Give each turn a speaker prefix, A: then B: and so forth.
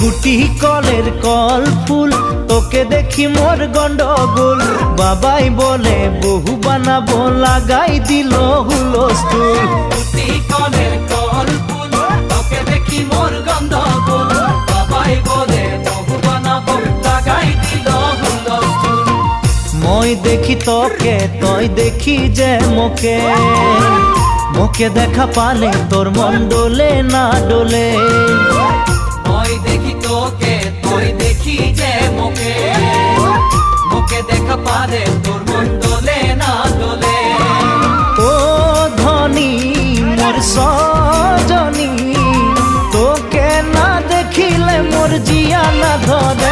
A: গুটি কলের কল ফুল, তোকে দেখি মোর গন্ডগোল। বাবাই বলে বহু বানাবো, লাগাই দিল হুলস্থুল।
B: গুটি কলের কল ফুল, তোকে দেখি মোর গন্ডগোল। বাবাই বলে বহু বানাবো, লাগাই দিল হুলস্থুল।
A: মই দেখি তোকে, তই দেখি যে মোকে, মোকে দেখা পালে তোর মন ডোলে না ডোলে।
B: মই দেখি তোকে, তুই দেখি যে মোকে, মোকে দেখা পারে তোর মন দোলে না দোলে।
A: ও ধনী মোর সজনী, তোকে না দেখিলে মোর জিয়া না ধরে।